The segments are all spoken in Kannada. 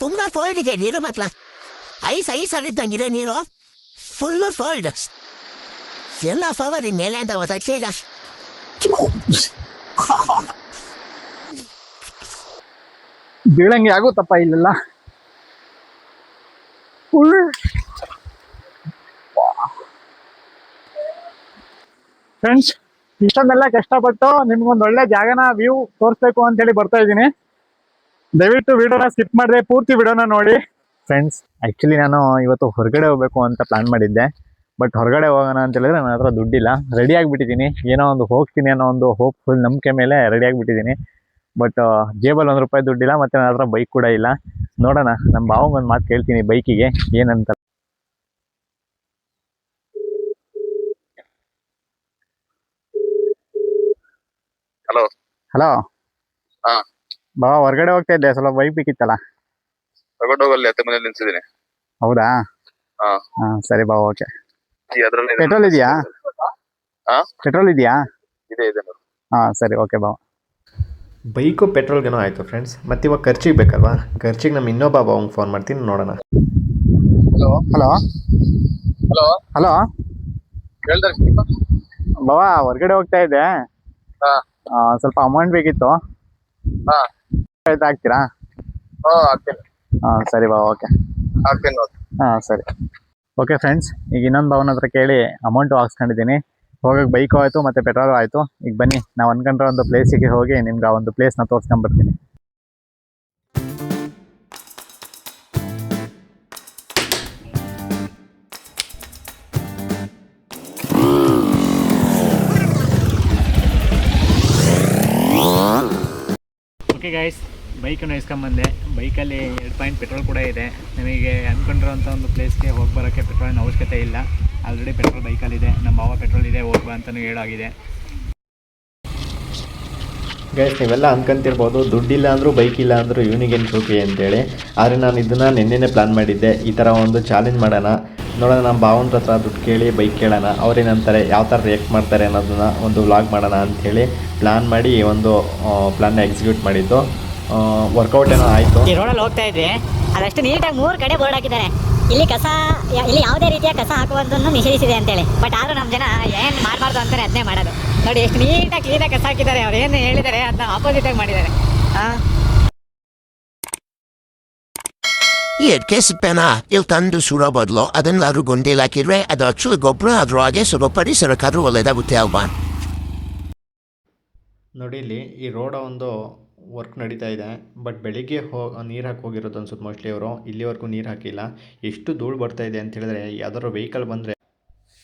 ತುಂಬಾ ಫೋಲ್ಡ್ ಇದೆ ನೀರು ಮಾತ್ರ. ಐಸ್ ಇದ್ದಂಗಿದೆ ನೀರು, ಫುಲ್ಲು ಫೋಲ್ಡ್. ಎಲ್ಲ ಫವರ್ ಮೇಲೆ ಅಂತ ಗೊತ್ತಾಗ್ತಿಲ್ಲ. ಬೀಳಂಗೆ ಆಗುತ್ತಪ್ಪ ಇಲ್ಲೆಲ್ಲ. ಫ್ರೆಂಡ್ಸ್, ಇಷ್ಟೊಂದೆಲ್ಲ ಕಷ್ಟಪಟ್ಟು ನಿಮ್ಗೊಂದು ಒಳ್ಳೆ ಜಾಗನ ವ್ಯೂ ತೋರಿಸ್ಬೇಕು ಅಂತ ಹೇಳಿ ಬರ್ತಾ ಇದ್ದೀನಿ. ದಯವಿಟ್ಟು ವಿಡಿಯೋನ ಸ್ಕಿಪ್ ಮಾಡಿದೆ, ಪೂರ್ತಿ ವಿಡಿಯೋನ ನೋಡಿ. ಫ್ರೆಂಡ್ಸ್, ಆ್ಯಕ್ಚುಲಿ ನಾನು ಇವತ್ತು ಹೊರಗಡೆ ಹೋಗ್ಬೇಕು ಅಂತ ಪ್ಲಾನ್ ಮಾಡಿದ್ದೆ. ಬಟ್ ಹೊರಗಡೆ ಹೋಗೋಣ ಅಂತ ಹೇಳಿದ್ರೆ ನನ್ನ ಹತ್ರ ದುಡ್ಡಿಲ್ಲ. ರೆಡಿ ಆಗಿಬಿಟ್ಟಿದ್ದೀನಿ, ಏನೋ ಒಂದು ಹೋಗ್ತೀನಿ ಅನ್ನೋ ಒಂದು ಹೋಪ್, ಫುಲ್ ನಂಬಿಕೆ ಮೇಲೆ ರೆಡಿ ಆಗಿಬಿಟ್ಟಿದ್ದೀನಿ. ಬಟ್ ಜೇಬಲ್ಲಿ ₹1 ದುಡ್ಡಿಲ್ಲ, ಮತ್ತು ನನ್ನ ಹತ್ರ ಬೈಕ್ ಕೂಡ ಇಲ್ಲ. ನೋಡೋಣ, ನಮ್ಮ ಭಾವಂಗೆ ಒಂದು ಮಾತು ಕೇಳ್ತೀನಿ ಬೈಕಿಗೆ ಏನಂತ. Hello hello. ಹಾ ಬಾವ, ಹೊರಗಡೆ ಹೋಗ್ತಾ ಇದ್ದೆ, ಸ್ವಲ್ಪ ಬೈಕ್ ಬೇಕಿತ್ತಲ್ಲ. ಹೊರಗಡೆ ಹೋಗಲ್ಲಿ ಅತ್ತೆ ಮನೇಲಿ ನಿಲ್ಸಿದ್ದೀನಿ. ಹೌದಾ? ಹಾ ಹಾ, ಸರಿ ಬಾವ, ಓಕೆ. ಅದ್ರಲ್ಲಿ ಪೆಟ್ರೋಲ್ ಇದೆಯಾ? ಹಾ, ಪೆಟ್ರೋಲ್ ಇದೆಯಾ? ಇದೆ ಇದೆ. ಹಾ, ಸರಿ, ಓಕೆ ಬಾವ. ಬೈಕು ಪೆಟ್ರೋಲ್ಗೇನೋ ಆಯಿತು ಫ್ರೆಂಡ್ಸ್. ಮತ್ತು ಇವಾಗ ಖರ್ಚಿಗೆ ಬೇಕಲ್ವಾ, ಖರ್ಚಿಗೆ ನಮ್ಮ ಇನ್ನೊಬ್ಬ ಬಾವಂಗೆ ಫೋನ್ ಮಾಡ್ತೀನಿ, ನೋಡೋಣ. Hello hello hello hello. ಹೇಳ್ದ ಬಾವ, ಹೊರಗಡೆ ಹೋಗ್ತಾ ಇದ್ದೆ, ಹಾ ಸ್ವಲ್ಪ ಅಮೌಂಟ್ ಬೇಕಿತ್ತು. ಹಾ ಆಗ್ತೀರಾ? ಹಾಕ್ತೇನೆ. ಹಾಂ, ಸರಿ ಬಾವ, ಓಕೆ. ಹಾಕ್ತೇನೆ ನೋಡಿ. ಹಾಂ, ಸರಿ, ಓಕೆ. ಫ್ರೆಂಡ್ಸ್, ಈಗ ಇನ್ನೊಂದು ಭಾವನ ಹತ್ರ ಕೇಳಿ ಅಮೌಂಟು ಹಾಕ್ಸ್ಕೊಂಡಿದ್ದೀನಿ. ಹೋಗೋಕೆ ಬೈಕು ಆಯಿತು ಮತ್ತು ಪೆಟ್ರೋಲು ಆಯಿತು. ಈಗ ಬನ್ನಿ, ನಾವು ಅನ್ಕೊಂಡ್ರೆ ಒಂದು ಪ್ಲೇಸಿಗೆ ಹೋಗಿ ನಿಮ್ಗೆ ಆ ಒಂದು ಪ್ಲೇಸ್ನ ತೋರಿಸ್ಕೊಂಬರ್ತೀನಿ. ಓಕೆ ಗೈಸ್, ಬೈಕನ್ನು ಇಸ್ಕೊಂಬಂದೆ. ಬೈಕಲ್ಲಿ 2 ಪಾಯಿಂಟ್ ಪೆಟ್ರೋಲ್ ಕೂಡ ಇದೆ. ನಮಗೆ ಅಂದ್ಕೊಂಡಿರೋಂಥ ಒಂದು ಪ್ಲೇಸ್ಗೆ ಹೋಗಿ ಬರೋಕ್ಕೆ ಪೆಟ್ರೋಲಿನ ಅವಶ್ಯಕತೆ ಇಲ್ಲ. ಆಲ್ರೆಡಿ ಪೆಟ್ರೋಲ್ ಬೈಕಲ್ಲಿದೆ. ನಮ್ಮ ಭಾವ ಪೆಟ್ರೋಲ್ ಇದೆ, ಹೋಗ್ಬಾ ಅಂತಲೂ ಹೇಳಾಗಿದೆ. ಗೈಸ್, ನೀವೆಲ್ಲ ಅಂದ್ಕೊಂತಿರ್ಬೋದು ದುಡ್ಡಿಲ್ಲ ಅಂದರೂ ಬೈಕ್ ಇಲ್ಲ ಅಂದರೂ ಇವನಿಗೇನು ಶೋಕಿ ಅಂತೇಳಿ. ಆದರೆ ನಾನು ಇದನ್ನು ನಿನ್ನೆನೇ ಪ್ಲ್ಯಾನ್ ಮಾಡಿದ್ದೆ, ಈ ಥರ ಒಂದು ಚಾಲೆಂಜ್ ಮಾಡೋಣ, ನೋಡೋಣ ನಮ್ಮ ಭಾವನ ಹತ್ರ ದುಡ್ಡು ಕೇಳಿ ಬೈಕ್ ಕೇಳೋಣ, ಅವ್ರೇನಂತಾರೆ, ಯಾವ ಥರ ರಿಯಾಕ್ಟ್ ಮಾಡ್ತಾರೆ ಅನ್ನೋದನ್ನ ಒಂದು ವ್ಲಾಗ್ ಮಾಡೋಣ ಅಂಥೇಳಿ ಪ್ಲ್ಯಾನ್ ಮಾಡಿ ಒಂದು ಪ್ಲ್ಯಾನ್ನ ಎಕ್ಸಿಕ್ಯೂಟ್ ಮಾಡಿದ್ದು. ವರ್ಕೌಟ್ ಏನೋ ಆಯಿತು. ಈ ರೋಡಲ್ಲಿ ಹೋಗ್ತಾ ಇದ್ವಿ, ಅದಷ್ಟು ನೀಟಾಗಿ 3 ಕಡೆ ಬೋರ್ಡ್ ಹಾಕಿದ್ದಾರೆ. ಇಲ್ಲಿ ಇಲ್ಲಿ ಯಾವುದೇ ರೀತಿಯ ಕಸ ಹಾಕುವುದನ್ನು ನಿಷೇಧಿಸಿದೆ ಅಂತೇಳಿ. ಬಟ್ ಆದರೂ ನಮ್ಮ ಜನ ಏನು ಮಾಡಬಾರ್ದು ಅಂತಾರೆ, ಅದನ್ನೇ ಮಾಡೋದು. ನೋಡಿ ಎಷ್ಟು ನೀಟಾಗಿ ಕ್ಲೀನಾಗಿ ಕಸ ಹಾಕಿದ್ದಾರೆ. ಅವ್ರು ಏನು ಹೇಳಿದ್ದಾರೆ ಅದನ್ನ ಆಪೋಸಿಟಾಗಿ ಮಾಡಿದ್ದಾರೆ. ಈ ಕೆಸಪೆನ ಇಲ್ಲಿ ತಂದು ಸುಡೋ ಬದಲು ಅದನ್ನೆಲ್ಲರೂ ಗುಂಡೇಲಿ ಹಾಕಿದ್ರೆ ಅದು ಆಕ್ಚುಲಿ ಗೊಬ್ಬರ, ಅದ್ರ ಹಾಗೆ ಸ್ವಲ್ಪ ಪರಿಸರಕ್ಕಾದ್ರೂ ಒಳ್ಳೆಯದಾಗುತ್ತೆ ಅಲ್ವಾ? ನೋಡಿ, ಇಲ್ಲಿ ಈ ರೋಡ ಒಂದು ವರ್ಕ್ ನಡೀತಾ ಇದೆ. ಬಟ್ ಬೆಳಿಗ್ಗೆ ನೀರು ಹಾಕಿ ಹೋಗಿರೋದು ಅನ್ಸುತ್ತೆ ಮೋಸ್ಟ್ಲಿ ಅವರು. ಇಲ್ಲಿವರೆಗೂ ನೀರು ಹಾಕಿಲ್ಲ. ಎಷ್ಟು ಧೂಳು ಬರ್ತಾ ಇದೆ ಅಂತ ಹೇಳಿದ್ರೆ, ಯಾವ್ದಾದ್ರು ವೆಹಿಕಲ್ ಬಂದರೆ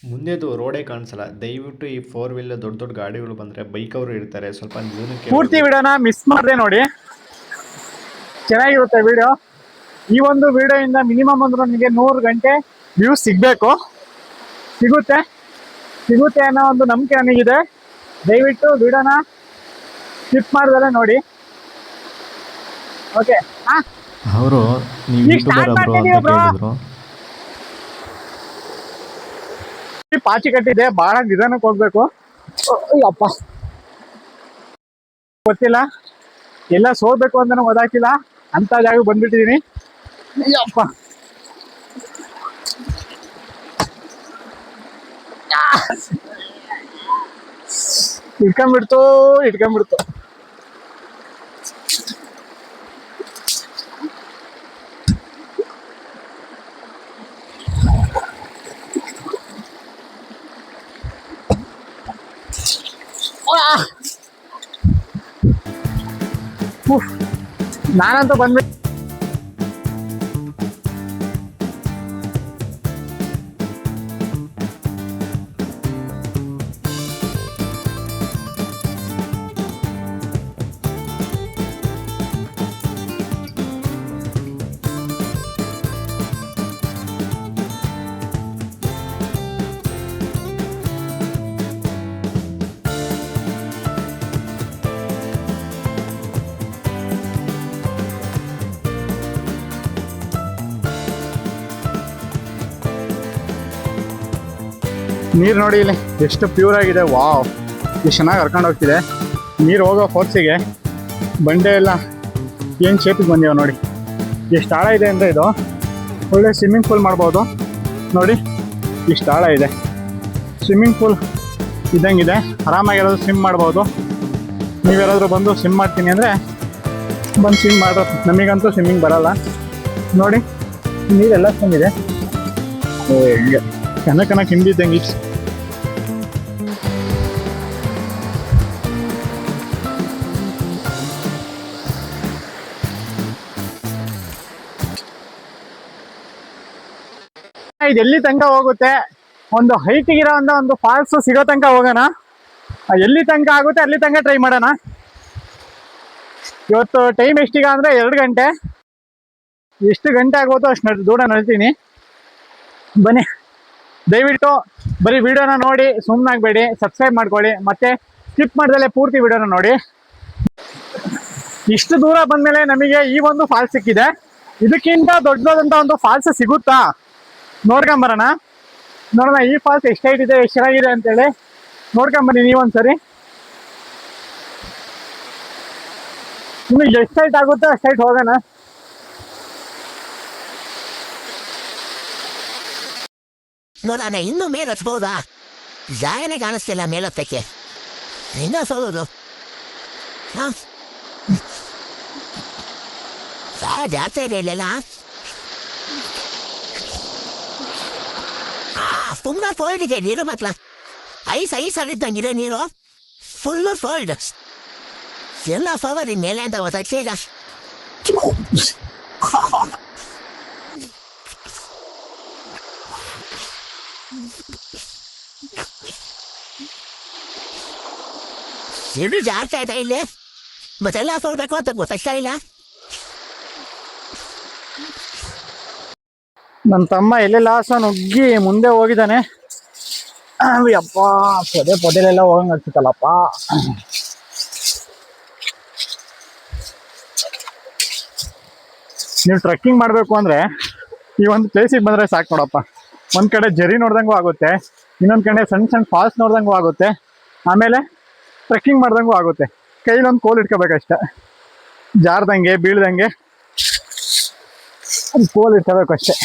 ಮುಂದೆದು ರೋಡೇ ಕಾಣಿಸಲ್ಲ. ದಯವಿಟ್ಟು ಈ 4 ವೀಲ್ ದೊಡ್ಡ ದೊಡ್ಡ ಗಾಡಿಗಳು ಬಂದರೆ ಬೈಕ್ ಅವರು ಇರ್ತಾರೆ, ಸ್ವಲ್ಪ ಜೀವನಕ್ಕೆ ಪೂರ್ತಿ ವಿಡಿಯೋನ ಮಿಸ್ ಮಾಡಿದೆ ನೋಡಿ, ಚೆನ್ನಾಗಿರುತ್ತೆ ವಿಡಿಯೋ. ಈ ಒಂದು ವಿಡಿಯೋಯಿಂದ ಮಿನಿಮಮ್ ಅಂದ್ರೆ ನನಗೆ 100 ಗಂಟೆ ವ್ಯೂ ಸಿಗುತ್ತೆ ಅನ್ನೋ ಒಂದು ನಂಬಿಕೆ ನನಗಿದೆ. ದಯವಿಟ್ಟು ವಿಡಿಯೋನ ಸ್ಕಿಪ್ ಮಾಡ್ದಲೇ ನೋಡಿ, ಓಕೆ? ಅವರು ನೀವು ಯೂಟ್ಯೂಬರ್ ಬ್ರೋ ಅಂತ ಕೇಳಿದ್ರು. ಪಾಚಿ ಕಟ್ಟಿದೆ, ಬಹಳ ನಿಧಾನಕ್ಕೆ ಹೋಗ್ಬೇಕು. ಅಪ್ಪ ಗೊತ್ತಿಲ್ಲ, ಎಲ್ಲ ಸೋರ್ಬೇಕು ಅಂತ ಗೊತ್ತಾಗ್ತಿಲ್ಲ, ಅಂತ ಜಾಗ ಬಂದ್ಬಿಟ್ಟಿದೀನಿ. ಅಪ್ಪ ಇಟ್ಕೊಂಡ್ಬಿಡ್ತು. ನಾನಂತೂ ಬಂದ್ಬಿಟ್ಟು ನೀರು ನೋಡಿ ಇಲ್ಲಿ ಎಷ್ಟು ಪ್ಯೂರ್ ಆಗಿದೆ. ವಾವ್, ಎಷ್ಟು ಚೆನ್ನಾಗಿ ಹರ್ಕೊಂಡು ಹೋಗ್ತಿದೆ ನೀರು. ಹೋಗೋ ಫೋರ್ಸಿಗೆ ಬಂಡೆ ಎಲ್ಲ ಏನು ಶೇಪಿಗೆ ಬಂದಿವೆ ನೋಡಿ. ಎಷ್ಟು ಆಳ ಇದೆ ಅಂದರೆ ಇದು ಒಳ್ಳೆ ಸ್ವಿಮ್ಮಿಂಗ್ ಪೂಲ್ ಮಾಡ್ಬೋದು ನೋಡಿ. ಇಷ್ಟು ಆಳ ಇದೆ, ಸ್ವಿಮ್ಮಿಂಗ್ ಪೂಲ್ ಇದ್ದಂಗಿದೆ. ಆರಾಮಾಗಿ ಯಾರಾದರೂ ಸ್ವಿಮ್ ಮಾಡ್ಬೋದು. ನೀವ್ಯಾರಾದರೂ ಬಂದು ಸ್ವಿಮ್ ಮಾಡ್ತೀನಿ ಅಂದರೆ ಬಂದು ಸ್ವಿಮ್ ಮಾಡೋ. ನಮಗಂತೂ ಸ್ವಿಮ್ಮಿಂಗ್ ಬರಲ್ಲ ನೋಡಿ. ನೀರೆಲ್ಲ ತುಂಬಿದೆ, ಹಿಂಗೆ ಕನಕನ ಹಿಂದಿದ್ದಂಗೆ. ಇದು ಎಲ್ಲಿ ತನಕ ಹೋಗುತ್ತೆ, ಒಂದು ಹೈಟಿಗಿರೋ ಒಂದು ಫಾಲ್ಸ್ ಸಿಗೋ ತನಕ ಹೋಗೋಣ. ಎಲ್ಲಿ ತನಕ ಆಗುತ್ತೆ ಅಲ್ಲಿ ತನಕ ಟ್ರೈ ಮಾಡೋಣ. ಇವತ್ತು ಟೈಮ್ ಎಷ್ಟೀಗ ಅಂದರೆ 2 ಗಂಟೆ. ಎಷ್ಟು ಗಂಟೆ ಆಗುತ್ತೋ ಅಷ್ಟು ದೂರ ನಡ್ತೀನಿ. ಬನ್ನಿ, ದಯವಿಟ್ಟು ಬರೀ ವಿಡಿಯೋನ ನೋಡಿ ಸುಮ್ಮನಾಗಬೇಡಿ, ಸಬ್ಸ್ಕ್ರೈಬ್ ಮಾಡ್ಕೊಳ್ಳಿ, ಮತ್ತೆ ಸ್ಕಿಪ್ ಮಾಡ್ದಲೇ ಪೂರ್ತಿ ವಿಡಿಯೋನ ನೋಡಿ. ಇಷ್ಟು ದೂರ ಬಂದಮೇಲೆ ನಮಗೆ ಈ ಒಂದು ಫಾಲ್ಸ್ ಸಿಕ್ಕಿದೆ. ಇದಕ್ಕಿಂತ ದೊಡ್ಡದಾದಂಥ ಒಂದು ಫಾಲ್ಸ್ ಸಿಗುತ್ತಾ ನೋಡ್ಕೊಂಬರೋಣ. ನೋಡೋಣ ಈ ಫಾಲ್ಸ್ ಎಷ್ಟು ಹೈಟ್ ಇದೆ, ಎಷ್ಟು ಚೆನ್ನಾಗಿದೆ ಅಂತೇಳಿ ನೋಡ್ಕೊಂಬನ್ನಿ ನೀವೊಂದ್ಸರಿ. ಇನ್ನು ಎಷ್ಟು ಹೈಟ್ ಆಗುತ್ತೋ ಅಷ್ಟು ಹೈಟ್ ಹೋಗೋಣ. ನೋಡೋಣ, ಇನ್ನೂ ಮೇಲೆ ಹತ್ಬೋದಾ? ಜಾಗನೇ ಕಾಣಿಸ್ತಿಲ್ಲ ಮೇಲತ್ತಕ್ಕೆ. ಇನ್ನೂ ಸೋಲೋದು ಜಾಸ್ತಿ ಇದೆ ಇಲ್ಲೆಲ್ಲ. ತುಂಬ ಫೋಲ್ಡ್ ಇದೆ ನೀರು ಮಾತ್ರ. ಐಸ್ ಅಲ್ಲಿದ್ದಂಗಿದೆ ನೀರು, ಫುಲ್ಲು ಫೋಲ್ಡ್. ಎಲ್ಲ ಫವರ್ ಮೇಲೆ ಅಂತ ಗೊತ್ತಾಗ್ತಿಲ್ಲ. ಸಿಡು ಜಾಸ್ತಿ ಆಯ್ತಾ ಇಲ್ಲಿ, ಮತ್ತೆಲ್ಲ ಹೋಗ್ಬೇಕು ಅಂತ ಗೊತ್ತಾಗ್ತಾ ಇಲ್ಲ. ನನ್ನ ತಮ್ಮ ಎಲ್ಲೆಲ್ಲ ನುಗ್ಗಿ ಮುಂದೆ ಹೋಗಿದ್ದಾನೆ. ಅಪ್ಪ ಪೊದೆಲೆಲ್ಲ ಹೋಗಂಗೆ ಅನ್ಸುತ್ತಲ್ಲಪ್ಪ. ನೀವು ಟ್ರೆಕ್ಕಿಂಗ್ ಮಾಡಬೇಕು ಅಂದರೆ ಈ ಒಂದು ಪ್ಲೇಸಿಗೆ ಬಂದರೆ ಸಾಕು ನೋಡಪ್ಪ. ಒಂದು ಕಡೆ ಜರಿ ನೋಡ್ದಂಗೂ ಆಗುತ್ತೆ, ಇನ್ನೊಂದು ಕಡೆ ಸಣ್ಣ ಸಣ್ಣ ಫಾಲ್ಸ್ ನೋಡ್ದಂಗೂ ಆಗುತ್ತೆ, ಆಮೇಲೆ ಟ್ರೆಕ್ಕಿಂಗ್ ಮಾಡ್ದಂಗೂ ಆಗುತ್ತೆ. ಕೈಲೊಂದು ಕೋಲ್ ಇಟ್ಕೋಬೇಕಷ್ಟೆ, ಜಾರ್ದಂಗೆ ಬೀಳ್ದಂಗೆ ಒಂದು ಕೋಲ್ ಇಟ್ಕೋಬೇಕು ಅಷ್ಟೆ.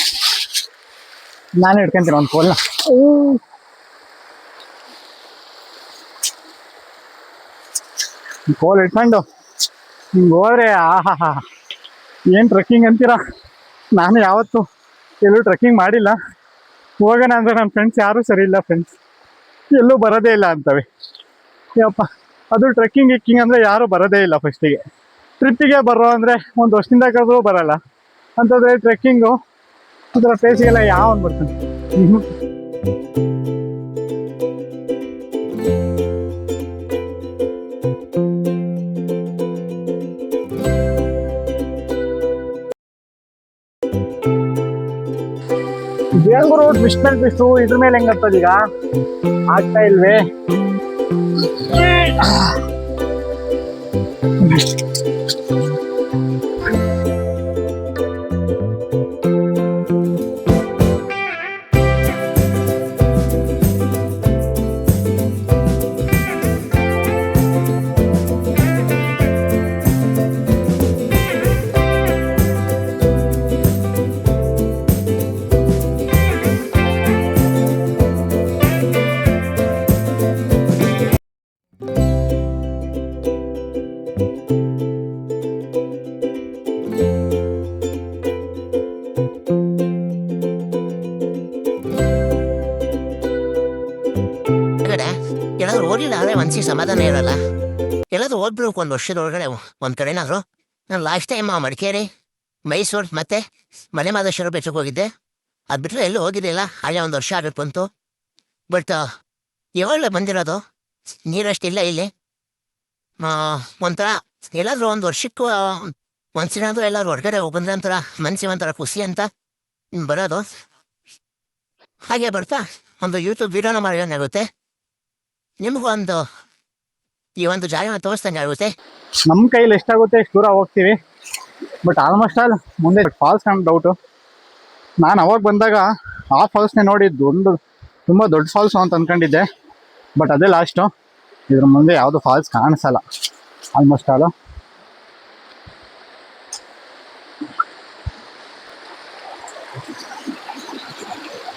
ನಾನು ಇಟ್ಕೊಂತೀನಿ ಒಂದು ಕೋಲ್ನ. ಕೋಲ್ ಇಟ್ಕೊಂಡು ಹಿಂಗೆ ಹೋದ್ರೆ ಆಹಾ ಏನು ಟ್ರೆಕ್ಕಿಂಗ್ ಅಂತೀರಾ. ನಾನು ಯಾವತ್ತೂ ಎಲ್ಲೂ ಟ್ರೆಕ್ಕಿಂಗ್ ಮಾಡಿಲ್ಲ. ಹೋಗೋಣ ಅಂದರೆ ನನ್ನ ಫ್ರೆಂಡ್ಸ್ ಯಾರೂ ಸರಿ ಇಲ್ಲ, ಫ್ರೆಂಡ್ಸ್ ಎಲ್ಲೂ ಬರೋದೇ ಇಲ್ಲ ಅಂತವೆ. ಯಪ್ಪ, ಅದು ಟ್ರೆಕ್ಕಿಂಗ್ ಗಿಕ್ಕಿಂಗ್ ಅಂದರೆ ಯಾರೂ ಬರೋದೇ ಇಲ್ಲ. ಫಸ್ಟಿಗೆ ಟ್ರಿಪ್ಪಿಗೆ ಬರೋ ಅಂದರೆ ಒಂದು ವರ್ಷದಿಂದ ಕರೆದ್ರೂ ಬರೋಲ್ಲ ಅಂತಂದರೆ ಟ್ರೆಕ್ಕಿಂಗು ಈ ಥರ ಪ್ಲೇಸಿಗೆಲ್ಲ ಯಾವನ್ ಬರ್ತಾನೆ. ಬೇಂಗೂರು ಟ್ವಿಸ್ಟ್ ಮೇಲೆ ಟ್ವಿಸ್ಟು ಇದ್ರ ಮೇಲೆ ಹೆಂಗ್ ಆಗ್ತದ ಈಗ ಆಗ್ತಾ ಇಲ್ವೇ? ಎಲ್ಲಾದ್ರೂ ಓದಿಲ್ಲ ಆದರೆ ಮನ್ಸಿಗೆ ಸಮಾಧಾನ ಇರಲ್ಲ. ಎಲ್ಲಾದ್ರೂ ಓದ್ಬಿಡ್ಬೇಕು ಒಂದು ವರ್ಷದೊಳಗಡೆ ಒಂದು ಕಡೆನಾದ್ರು. ನಾನು ಲಾಸ್ಟ್ ಟೈಮ್ ಮಡಿಕೇರಿ, ಮೈಸೂರು ಮತ್ತು ಮಲೆ ಮಹದೇಶ್ವರ ಬೆಟ್ಟಕ್ಕೆ ಹೋಗಿದ್ದೆ. ಅದು ಬಿಟ್ಟರೆ ಎಲ್ಲೂ ಹೋಗಿರಲಿಲ್ಲ. ಹಾಗೆ ಒಂದು ವರ್ಷ ಆಗಕ್ಕೆ ಬಂತು. ಬಟ್ ಯಾವಾಗ ಬಂದಿರೋದು ನೀರಷ್ಟಿಲ್ಲ ಇಲ್ಲಿ. ಒಂಥರ ಎಲ್ಲಾದರೂ ಒಂದು ವರ್ಷಕ್ಕೂ ಒಂದ್ಸಿನಾದರೂ ಎಲ್ಲರೂ ಹೊರಗಡೆ ಹೋಗಿ ಬಂದರೆ ಒಂಥರ ಮನಸ್ಸಿಗೆ ಒಂಥರ ಖುಷಿ ಅಂತ ಬರೋದು. ಹಾಗೆ ಬರ್ತಾ ಒಂದು ಯೂಟ್ಯೂಬ್ ವೀಡಿಯೋನ ಮಾಡೋಂಗಾಗುತ್ತೆ. ನಿಮಗೂ ಒಂದು ಈ ಒಂದು ಜಾಗನ ತೋರಿಸ್ದಂಗೆ ಆಗುತ್ತೆ. ನಮ್ಮ ಕೈಲಿ ಎಷ್ಟಾಗುತ್ತೆ ಎಷ್ಟು ದೂರ ಹೋಗ್ತೀವಿ. ಬಟ್ ಆಲ್ಮೋಸ್ಟ್ ಆಲ್ ಮುಂದೆ ಫಾಲ್ಸ್ ಕಾಣೋ ಡೌಟು. ನಾನು ಅವಾಗ ಬಂದಾಗ ಆ ಫಾಲ್ಸ್ನೇ ನೋಡಿ ತುಂಬ ದೊಡ್ಡ ಫಾಲ್ಸು ಅಂತ ಅಂದ್ಕೊಂಡಿದ್ದೆ. ಬಟ್ ಅದೇ ಲಾಸ್ಟು. ಇದ್ರ ಮುಂದೆ ಯಾವುದು ಫಾಲ್ಸ್ ಕಾಣಿಸಲ್ಲ ಆಲ್ಮೋಸ್ಟ್ ಆಲು.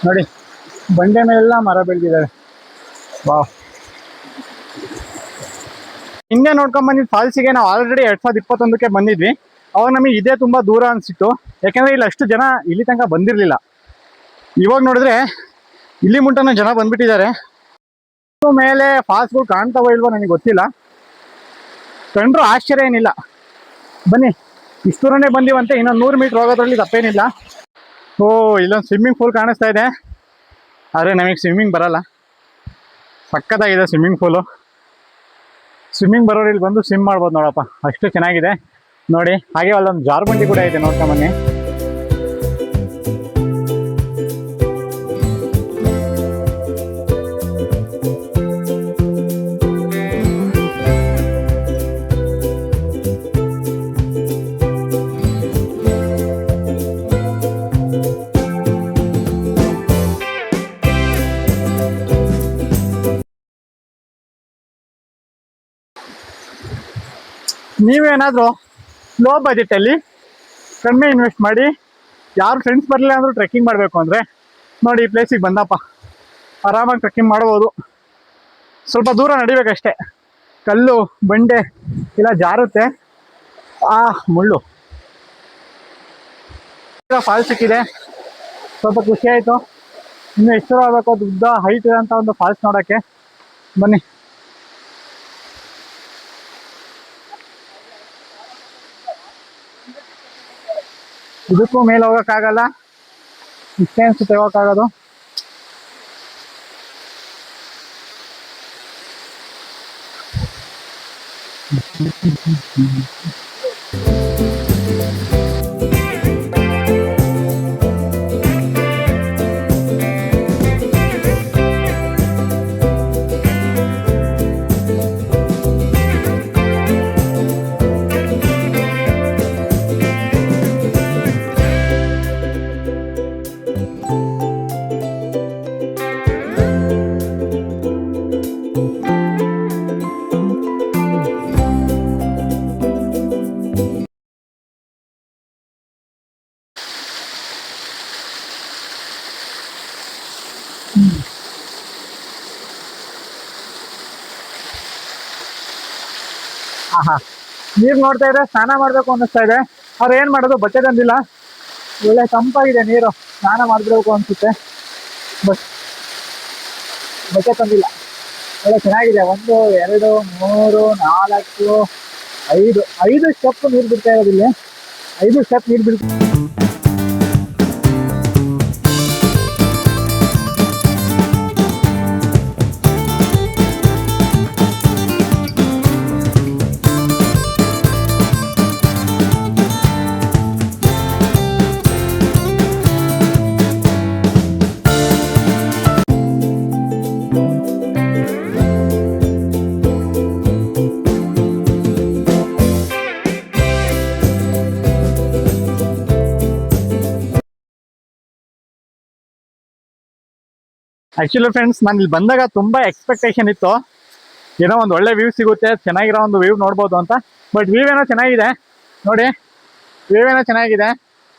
ನೋಡಿ ಬಂಡೆ ಮೇಲೆಲ್ಲ ಮರ ಬೆಳೆದಿದ್ದಾರೆ. ವಾವ್. ಹಿಂದೆ ನೋಡ್ಕೊಂಡ್ ಬಂದಿದ್ದು ಫಾಲ್ಸಿಗೆ ನಾವು ಆಲ್ರೆಡಿ 2021ಕ್ಕೆ ಬಂದಿದ್ವಿ. ಅವಾಗ ನಮಗೆ ಇದೇ ತುಂಬಾ ದೂರ ಅನ್ಸಿತ್ತು, ಯಾಕಂದ್ರೆ ಇಲ್ಲಿ ಅಷ್ಟು ಜನ ಇಲ್ಲಿ ತನಕ ಬಂದಿರಲಿಲ್ಲ. ಇವಾಗ ನೋಡಿದ್ರೆ ಇಲ್ಲಿ ಮುಂಟನ ಜನ ಬಂದ್ಬಿಟ್ಟಿದ್ದಾರೆ. ಮೇಲೆ ಫಾಲ್ಸ್ಗಳು ಕಾಣ್ತಾವೋ ಇಲ್ವೋ ನನಗೆ ಗೊತ್ತಿಲ್ಲ, ಕಂಡ್ರು ಆಶ್ಚರ್ಯ ಏನಿಲ್ಲ. ಬನ್ನಿ, ಇಷ್ಟು ದೂರನೇ ಬಂದಿವಂತೆ, ಇನ್ನೊಂದು 100 ಮೀಟರ್ ಹೋಗೋದ್ರಲ್ಲಿ ತಪ್ಪೇನಿಲ್ಲ. ಓ, ಇಲ್ಲೊಂದು ಸ್ವಿಮ್ಮಿಂಗ್ ಪೂಲ್ ಕಾಣಿಸ್ತಾ ಇದೆ, ಆದರೆ ನಮಗೆ ಸ್ವಿಮ್ಮಿಂಗ್ ಬರಲ್ಲ. ಸಕ್ಕತ್ತಾಗಿದೆ ಸ್ವಿಮ್ಮಿಂಗ್ ಪೂಲು. ಸ್ವಿಮ್ಮಿಂಗ್ ಬರೋರು ಇಲ್ಲಿ ಬಂದು ಸ್ವಿಮ್ ಮಾಡ್ಬೋದು ನೋಡಪ್ಪ, ಅಷ್ಟು ಚೆನ್ನಾಗಿದೆ ನೋಡಿ. ಹಾಗೆ ಅಲ್ಲೊಂದು ಜಾರ್ಬಂಡಿ ಕೂಡ ಇದೆ, ನೋಡ್ಕೊಂಬನ್ನಿ. ನೀವೇನಾದರೂ ಲೋ ಬಜೆಟಲ್ಲಿ ಕಡಿಮೆ ಇನ್ವೆಸ್ಟ್ ಮಾಡಿ ಯಾರು ಫ್ರೆಂಡ್ಸ್ ಬರಲಿಲ್ಲ ಅಂದರೂ ಟ್ರೆಕ್ಕಿಂಗ್ ಮಾಡಬೇಕು ಅಂದರೆ ನೋಡಿ ಈ ಪ್ಲೇಸಿಗೆ ಬಂದಪ್ಪ, ಆರಾಮಾಗಿ ಟ್ರೆಕ್ಕಿಂಗ್ ಮಾಡ್ಬೋದು. ಸ್ವಲ್ಪ ದೂರ ನಡಿಬೇಕಷ್ಟೆ, ಕಲ್ಲು ಬಂಡೆ ಇಲ್ಲ ಜಾರುತ್ತೆ, ಮುಳ್ಳು. ಫಾಲ್ಸ್ ಸಿಕ್ಕಿದೆ, ಸ್ವಲ್ಪ ಖುಷಿ ಆಯಿತು. ಇನ್ನು ಎಷ್ಟು ದೂರ ಆಗಬೇಕು, ಉದ್ದ ಹೈಟ್ ಇರೋಂಥ ಒಂದು ಫಾಲ್ಸ್ ನೋಡೋಕ್ಕೆ. ಬನ್ನಿ. ಇದಕ್ಕೂ ಮೇಲೆ ಹೋಗೋಕ್ಕಾಗಲ್ಲ, ಇಷ್ಟೇ ಅನ್ಸುತ್ತೆ ಹೋಗೋಕ್ಕಾಗೋದು. ನೀರು ನೋಡ್ತಾ ಇದ್ರೆ ಸ್ನಾನ ಮಾಡಬೇಕು ಅನ್ನಿಸ್ತಾ ಇದೆ. ಅವ್ರು ಏನು ಮಾಡೋದು, ಬಟ್ಟೆ ತಂದಿಲ್ಲ. ಒಳ್ಳೆ ತಂಪಾಗಿದೆ ನೀರು, ಸ್ನಾನ ಮಾಡಬೇಕು ಅನಿಸುತ್ತೆ, ಬಟ್ ಬಟ್ಟೆ ತಂದಿಲ್ಲ. ಒಳ್ಳೆ ಚೆನ್ನಾಗಿದೆ. 1 2 3 4 5 ಸ್ಟೆಪ್ ನೀರು ಬಿಡ್ತಾ ಇರೋದಿಲ್ಲ. 5 ಸ್ಟೆಪ್ ನೀರು ಬಿಡ್ತಾ. ಆ್ಯಕ್ಚುಲಿ ಫ್ರೆಂಡ್ಸ್, ನಾನು ಇಲ್ಲಿ ಬಂದಾಗ ತುಂಬ ಎಕ್ಸ್ಪೆಕ್ಟೇಷನ್ ಇತ್ತು, ಏನೋ ಒಂದು ಒಳ್ಳೆ ವ್ಯೂ ಸಿಗುತ್ತೆ, ಚೆನ್ನಾಗಿರೋ ಒಂದು ವ್ಯೂ ನೋಡ್ಬೋದು ಅಂತ. ಬಟ್ ವ್ಯೂ ಏನೋ ಚೆನ್ನಾಗಿದೆ ನೋಡಿ, ವ್ಯೂ ಏನೋ ಚೆನ್ನಾಗಿದೆ,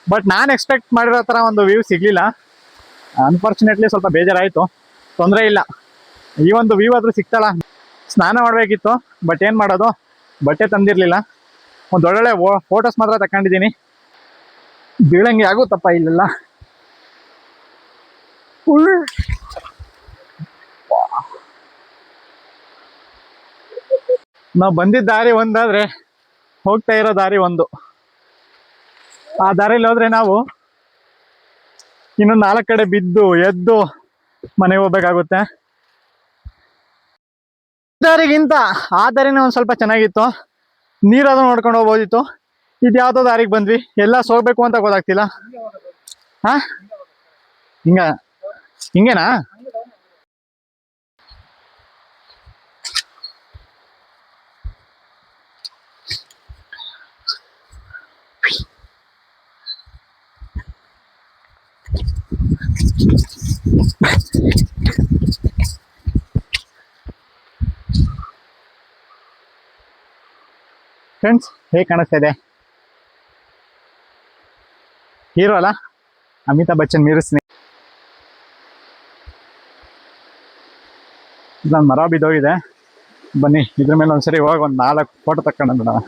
ಬಟ್ ನಾನು ಎಕ್ಸ್ಪೆಕ್ಟ್ ಮಾಡಿರೋ ಥರ ಒಂದು ವ್ಯೂ ಸಿಗಲಿಲ್ಲ. ಅನ್ಫಾರ್ಚುನೇಟ್ಲಿ ಸ್ವಲ್ಪ ಬೇಜಾರಾಯಿತು. ತೊಂದರೆ ಇಲ್ಲ, ಈ ಒಂದು ವ್ಯೂ ಆದರೂ ಸಿಕ್ತಲ್ಲ. ಸ್ನಾನ ಮಾಡಬೇಕಿತ್ತು, ಬಟ್ ಏನು ಮಾಡೋದು, ಬಟ್ಟೆ ತಂದಿರಲಿಲ್ಲ. ಒಂದು ಒಳ್ಳೊಳ್ಳೆ ಫೋಟೋಸ್ ಮಾತ್ರ ತಗೊಂಡಿದ್ದೀನಿ. ಬೀಳಂಗೆ ಆಗುತ್ತಪ್ಪ ಇಲ್ಲೆಲ್ಲ. ನಾವು ಬಂದಿದ್ದ ದಾರಿ ಒಂದಾದ್ರೆ ಹೋಗ್ತಾ ಇರೋ ದಾರಿ ಒಂದು. ಆ ದಾರಿಲಿ ಹೋದ್ರೆ ನಾವು ಇನ್ನೊಂದು 4 ಕಡೆ ಬಿದ್ದು ಎದ್ದು ಮನೆಗೆ ಹೋಗ್ಬೇಕಾಗುತ್ತೆ. ದಾರಿಗಿಂತ ಆ ದಾರಿನೇ ಒಂದು ಸ್ವಲ್ಪ ಚೆನ್ನಾಗಿತ್ತು, ನೀರಾದ್ರೂ ನೋಡ್ಕೊಂಡು ಹೋಗ್ಬೋದಿತ್ತು. ಇದು ಯಾವುದೋ ದಾರಿಗೆ ಬಂದ್ವಿ, ಎಲ್ಲ ಹೋಗ್ಬೇಕು ಅಂತ ಗೊತ್ತಾಗ್ತಿಲ್ಲ. ಹಿಂಗೇನಾ? ಫ್ರೆಂಡ್ಸ್, ಹೇಗೆ ಕಾಣಿಸ್ತಾ ಇದೆ? ಹೀರೋ ಅಲ್ಲ, ಅಮಿತಾಬ್ ಬಚ್ಚನ್ ಮೀರಿಸ್ನಿ. ಇಲ್ಲೊಂದು ಮರ ಬಿದ್ದೋಗಿದೆ. ಬನ್ನಿ ಇದ್ರ ಮೇಲೆ ಒಂದ್ಸರಿ ಹೋಗಿ ಒಂದು 4 ಫೋಟೋ ತಕ್ಕೊಂಡು ಬಿಡೋಣ.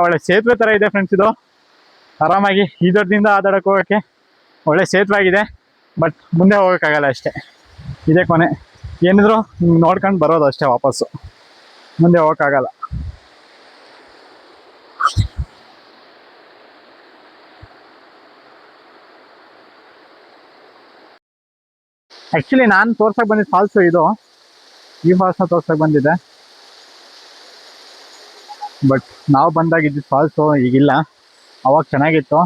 ಒಳ್ಳೆ ಸೇತುವೆ ತರ ಇದೆ ಫ್ರೆಂಡ್ಸ್. ಇದು ಆರಾಮಾಗಿ ಈ ದೊಡ್ಡದಿಂದ ಆ ದಡಕ್ಕೆ ಹೋಗೋಕ್ಕೆ ಒಳ್ಳೆ ಸೇತುವೆ ಆಗಿದೆ. ಬಟ್ ಮುಂದೆ ಹೋಗೋಕ್ಕಾಗಲ್ಲ ಅಷ್ಟೇ, ಇದೇ ಕೊನೆ. ಏನಿದ್ರು ನೋಡ್ಕೊಂಡು ಬರೋದು ಅಷ್ಟೇ, ವಾಪಸ್ಸು ಮುಂದೆ ಹೋಗೋಕ್ಕಾಗಲ್ಲ. ಆ್ಯಕ್ಚುಲಿ ನಾನು ತೋರ್ಸಕ್ಕೆ ಬಂದಿದ್ದು ಫಾಲ್ಸು ಇದು. ಈ ಫಾಲ್ಸ್ನ ತೋರ್ಸಕ್ಕೆ ಬಂದಿದ್ದೆ. ಬಟ್ ನಾವು ಬಂದಾಗ ಇದ್ದಿದ್ದು ಫಾಲ್ಸು ಈಗಿಲ್ಲ. ಅವಾಗ ಚೆನ್ನಾಗಿತ್ತು,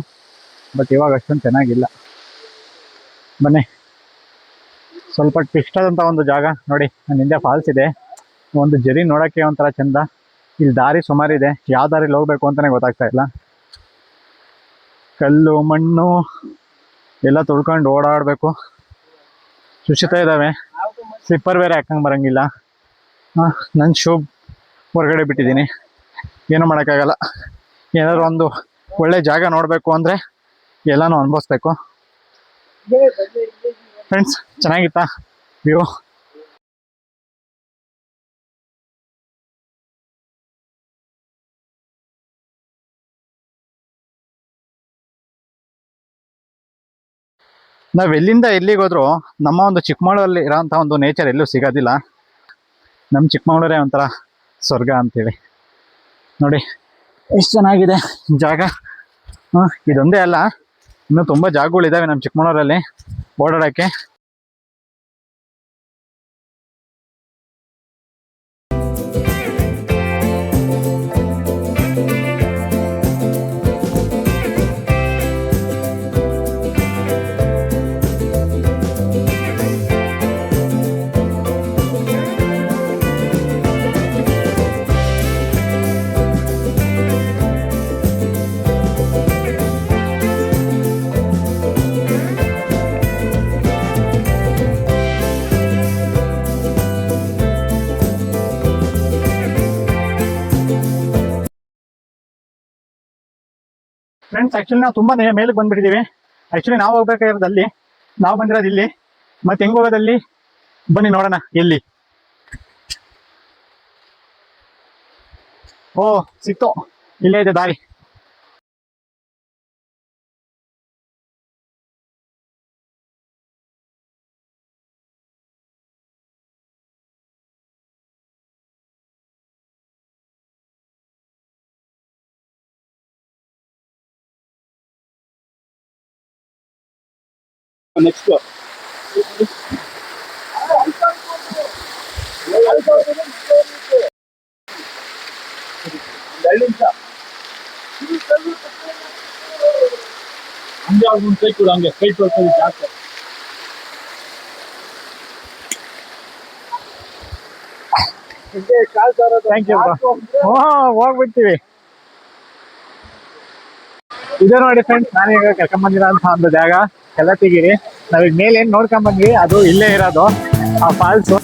ಬಟ್ ಇವಾಗ ಅಷ್ಟೊಂದು ಚೆನ್ನಾಗಿಲ್ಲ. ಬನ್ನಿ, ಸ್ವಲ್ಪ ಟ್ವಿಸ್ಟ್ ಆದಂಥ ಒಂದು ಜಾಗ ನೋಡಿ. ನನ್ನ ಹಿಂದೆ ಫಾಲ್ಸ್ ಇದೆ, ಒಂದು ಜರಿ ನೋಡೋಕ್ಕೆ ಒಂಥರ ಚೆಂದ. ಇಲ್ಲಿ ದಾರಿ ಸುಮಾರಿದೆ, ಯಾವ ದಾರಿಲಿ ಹೋಗ್ಬೇಕು ಅಂತಲೇ ಗೊತ್ತಾಗ್ತಾ ಇಲ್ಲ. ಕಲ್ಲು ಮಣ್ಣು ಎಲ್ಲ ತುಳ್ಕೊಂಡು ಓಡಾಡಬೇಕು. ಶುಚಿತ ಇದ್ದಾವೆ, ಸ್ಲಿಪ್ಪರ್ ಬೇರೆ ಹಾಕಂಗೆ ಬರೋಂಗಿಲ್ಲ. ನನ್ನ ಶೂ ಹೊರಗಡೆ ಬಿಟ್ಟಿದ್ದೀನಿ, ಏನೂ ಮಾಡೋಕ್ಕಾಗಲ್ಲ. ಏನಾದರೂ ಒಂದು ಒಳ್ಳೆ ಜಾಗ ನೋಡಬೇಕು ಅಂದರೆ ಎಲ್ಲನೂ ಅನುಭವಿಸ್ಬೇಕು. Friends, ಚೆನ್ನಾಗಿತ್ತಾ view? ನಾವು ಎಲ್ಲಿಂದ ಎಲ್ಲಿಗೆ ಹೋದ್ರು ನಮ್ಮ ಒಂದು ಚಿಕ್ಕಮಗಳೂರಲ್ಲಿ ಇರೋಂಥ ಒಂದು ನೇಚರ್ ಎಲ್ಲೂ ಸಿಗೋದಿಲ್ಲ. ನಮ್ಮ ಚಿಕ್ಕಮಗಳೂರೇ ಒಂಥರ ಸ್ವರ್ಗ ಅಂತೇಳಿ. ನೋಡಿ ಎಷ್ಟು ಚೆನ್ನಾಗಿದೆ ಜಾಗ. ಇದೊಂದೇ ಅಲ್ಲ, ಇನ್ನೂ ತುಂಬ ಜಾಗಗಳಿದ್ದಾವೆ ನಮ್ಮ ಚಿಕ್ಕಮಗಳೂರಲ್ಲಿ ಓಡಾಡೋಕ್ಕೆ. ಫ್ರೆಂಡ್ಸ್, ಆ್ಯಕ್ಚುಲಿ ನಾವು ತುಂಬ ಮೇಲಕ್ಕೆ ಬಂದುಬಿಟ್ಟಿದ್ದೀವಿ. ಆ್ಯಕ್ಚುಲಿ ನಾವು ಹೋಗ್ಬೇಕಾಗಿರೋದು ಅಲ್ಲಿ, ನಾವು ಬಂದಿರೋದು ಇಲ್ಲಿ. ಮತ್ತೆ ಹೆಂಗೆ ಹೋಗೋದಲ್ಲಿ ಬನ್ನಿ ನೋಡೋಣ. ಎಲ್ಲಿ? ಓ, ಸಿಕ್ತು, ಇಲ್ಲೇ ಇದೆ ದಾರಿ. ನೆಕ್ಸ್ಟ್ ಹಂಗೆ ಕೈ ಕೊಡು, ಹಂಗೆ ಕೈ ತೊಳ್ಕೊಳ್ಳಿ ಜಾಸ್ತಿ. Thank you. ಹೋಗ್ಬಿಡ್ತೀವಿ. ಇದೇ ನೋಡಿ ಫ್ರೆಂಡ್ಸ್, ನಾನೀಗ ಕರ್ಕೊಂಬಂದಿರೋಂಥ ಒಂದು ಜಾಗ ಕೆಳತಿಗಿರಿ. ನಾವೀಗ ಮೇಲೆ ಏನು ನೋಡ್ಕೊಂಬಂದ್ವಿ ಅದು ಇಲ್ಲೇ ಇರೋದು, ಆ ಫಾಲ್ಸು.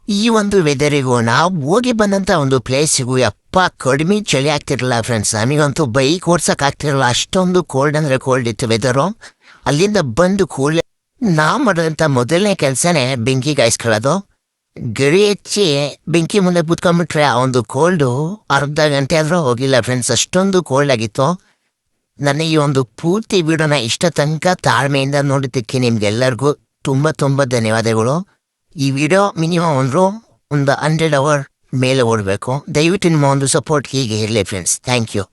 ಈ ಒಂದು ವೆದರಿಗೂ ನಾವು ಹೋಗಿ ಬಂದಂಥ ಒಂದು ಪ್ಲೇಸಿಗೂ ಯಪ್ಪ ಕಡಿಮೆ ಚಳಿ ಆಗ್ತಿರಲಿಲ್ಲ ಫ್ರೆಂಡ್ಸ್. ನಮಗಂತೂ ಬೈಕ್ ಓಡ್ಸೋಕ್ಕಾಗ್ತಿರಲಿಲ್ಲ, ಅಷ್ಟೊಂದು ಕೋಲ್ಡ್ ಅಂದರೆ ಕೋಲ್ಡ್ ಇತ್ತು ವೆದರು. ಅಲ್ಲಿಂದ ಬಂದು ಕೂಡಲೇ ನಾವು ಮಾಡೋದಂಥ ಮೊದಲನೇ ಕೆಲಸನೇ ಬೆಂಕಿ ಕಾಯಿಸ್ಕೊಳ್ಳೋದು. ಗರಿ ಹೆಚ್ಚಿ ಬೆಂಕಿ ಮುಂದೆ ಕೂತ್ಕೊಂಡ್ಬಿಟ್ರೆ ಆ ಒಂದು ಕೋಲ್ಡು ಅರ್ಧ ಗಂಟೆ ಆದರೂ ಹೋಗಿಲ್ಲ ಫ್ರೆಂಡ್ಸ್, ಅಷ್ಟೊಂದು ಕೋಲ್ಡ್ ಆಗಿತ್ತು. ನನಗೆ ಈ ಒಂದು ಪೂರ್ತಿ ವಿಡಿಯೋನ ಇಷ್ಟ ತನಕ ತಾಳ್ಮೆಯಿಂದ ನೋಡಿದ್ದಕ್ಕೆ ನಿಮ್ಗೆಲ್ಲರಿಗೂ ತುಂಬ ತುಂಬ ಧನ್ಯವಾದಗಳು. ಈ ವಿಡಿಯೋ ಮಿನಿಮಮ್ ಒಂದು 100 hour ಮೇಲೆ ಓಡಬೇಕು. ದಯವಿಟ್ಟು ನಿಮ್ಮ ಒಂದು ಸಪೋರ್ಟ್ ಹೀಗೆ ಇರಲಿ ಫ್ರೆಂಡ್ಸ್. Thank you.